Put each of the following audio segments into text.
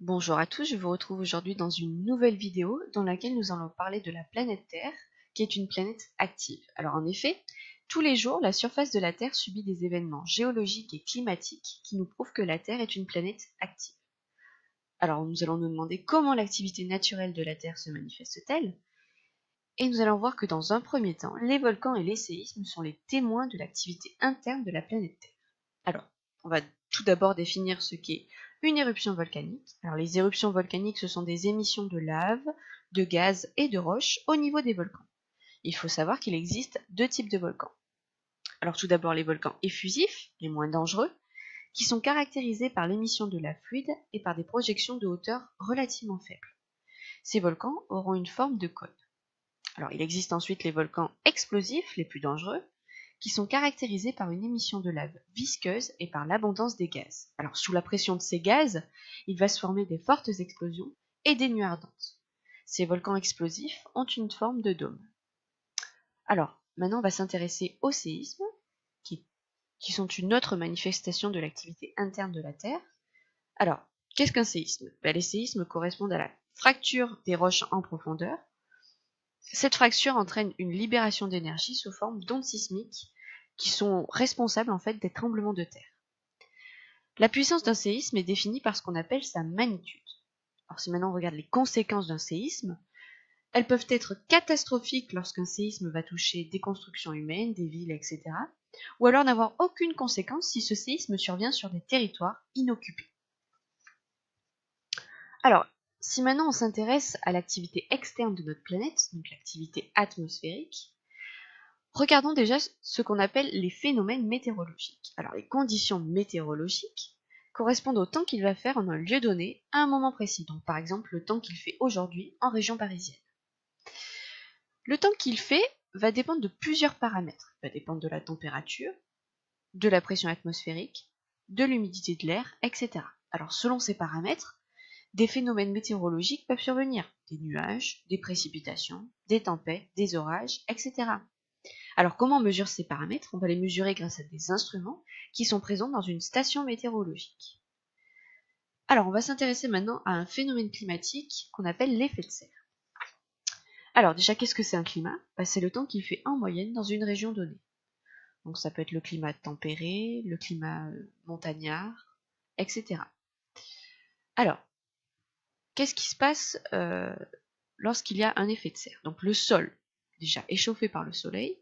Bonjour à tous, je vous retrouve aujourd'hui dans une nouvelle vidéo dans laquelle nous allons parler de la planète Terre, qui est une planète active. Alors en effet, tous les jours, la surface de la Terre subit des événements géologiques et climatiques qui nous prouvent que la Terre est une planète active. Alors nous allons nous demander comment l'activité naturelle de la Terre se manifeste-t-elle, et nous allons voir que dans un premier temps, les volcans et les séismes sont les témoins de l'activité interne de la planète Terre. Alors, on va tout d'abord définir ce qu'est une éruption volcanique. Alors, les éruptions volcaniques, ce sont des émissions de lave, de gaz et de roches au niveau des volcans. Il faut savoir qu'il existe deux types de volcans. Alors, tout d'abord, les volcans effusifs, les moins dangereux, qui sont caractérisés par l'émission de lave fluide et par des projections de hauteur relativement faibles. Ces volcans auront une forme de cône. Alors, il existe ensuite les volcans explosifs, les plus dangereux, qui sont caractérisés par une émission de lave visqueuse et par l'abondance des gaz. Alors, sous la pression de ces gaz, il va se former des fortes explosions et des nuées ardentes. Ces volcans explosifs ont une forme de dôme. Alors, maintenant, on va s'intéresser aux séismes, qui sont une autre manifestation de l'activité interne de la Terre. Alors, qu'est-ce qu'un séisme? Les séismes correspondent à la fracture des roches en profondeur. Cette fracture entraîne une libération d'énergie sous forme d'ondes sismiques qui sont responsables en fait des tremblements de terre. La puissance d'un séisme est définie par ce qu'on appelle sa magnitude. Alors si maintenant on regarde les conséquences d'un séisme, elles peuvent être catastrophiques lorsqu'un séisme va toucher des constructions humaines, des villes, etc. Ou alors n'avoir aucune conséquence si ce séisme survient sur des territoires inoccupés. Alors, si maintenant on s'intéresse à l'activité externe de notre planète, donc l'activité atmosphérique, regardons déjà ce qu'on appelle les phénomènes météorologiques. Alors, les conditions météorologiques correspondent au temps qu'il va faire en un lieu donné à un moment précis. Donc, par exemple, le temps qu'il fait aujourd'hui en région parisienne. Le temps qu'il fait va dépendre de plusieurs paramètres. Il va dépendre de la température, de la pression atmosphérique, de l'humidité de l'air, etc. Alors, selon ces paramètres, des phénomènes météorologiques peuvent survenir. Des nuages, des précipitations, des tempêtes, des orages, etc. Alors comment on mesure ces paramètres? On va les mesurer grâce à des instruments qui sont présents dans une station météorologique. Alors on va s'intéresser maintenant à un phénomène climatique qu'on appelle l'effet de serre. Alors déjà, qu'est-ce que c'est un climat? C'est le temps qu'il fait en moyenne dans une région donnée. Donc ça peut être le climat tempéré, le climat montagnard, etc. Alors, qu'est-ce qui se passe lorsqu'il y a un effet de serre? Donc le sol, déjà échauffé par le soleil,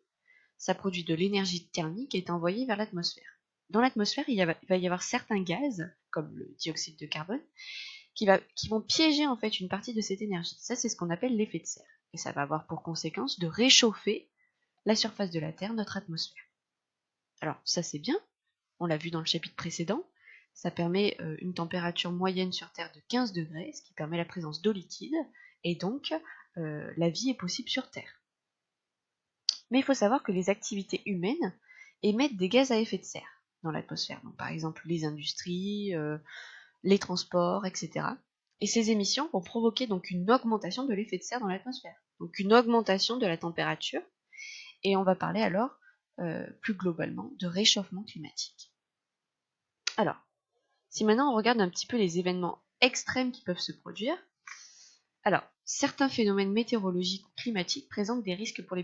ça produit de l'énergie thermique qui est envoyée vers l'atmosphère. Dans l'atmosphère, il va y avoir certains gaz, comme le dioxyde de carbone, qui vont piéger en fait une partie de cette énergie. Ça, c'est ce qu'on appelle l'effet de serre. Et ça va avoir pour conséquence de réchauffer la surface de la Terre, notre atmosphère. Alors, ça c'est bien, on l'a vu dans le chapitre précédent, ça permet une température moyenne sur Terre de 15 degrés, ce qui permet la présence d'eau liquide, et donc la vie est possible sur Terre. Mais il faut savoir que les activités humaines émettent des gaz à effet de serre dans l'atmosphère. Donc, par exemple, les industries, les transports, etc. Et ces émissions vont provoquer donc une augmentation de l'effet de serre dans l'atmosphère. Donc une augmentation de la température. Et on va parler alors plus globalement de réchauffement climatique. Alors, si maintenant on regarde un petit peu les événements extrêmes qui peuvent se produire, alors, certains phénomènes météorologiques ou climatiques présentent des risques pour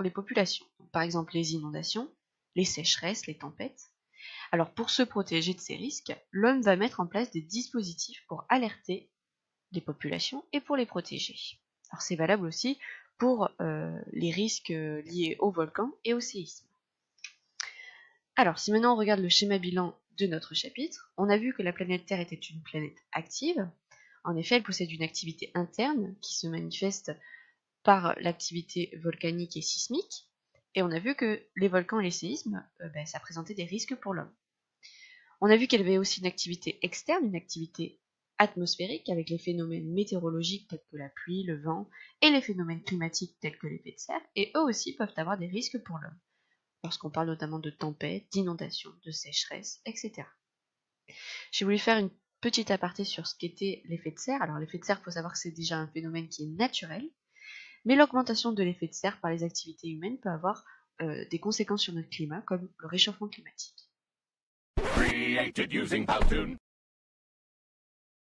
les populations. Donc, par exemple, les inondations, les sécheresses, les tempêtes. Alors, pour se protéger de ces risques, l'homme va mettre en place des dispositifs pour alerter les populations et pour les protéger. Alors, c'est valable aussi pour les risques liés aux volcans et aux séismes. Alors, si maintenant on regarde le schéma bilan de notre chapitre, on a vu que la planète Terre était une planète active. En effet, elle possède une activité interne qui se manifeste par l'activité volcanique et sismique. Et on a vu que les volcans et les séismes, ça présentait des risques pour l'homme. On a vu qu'elle avait aussi une activité externe, une activité atmosphérique, avec les phénomènes météorologiques tels que la pluie, le vent, et les phénomènes climatiques tels que l'effet de serre, et eux aussi peuvent avoir des risques pour l'homme, lorsqu'on parle notamment de tempêtes, d'inondations, de sécheresses, etc. J'ai voulu faire une petite aparté sur ce qu'était l'effet de serre. Alors l'effet de serre, il faut savoir que c'est déjà un phénomène qui est naturel, mais l'augmentation de l'effet de serre par les activités humaines peut avoir des conséquences sur notre climat, comme le réchauffement climatique.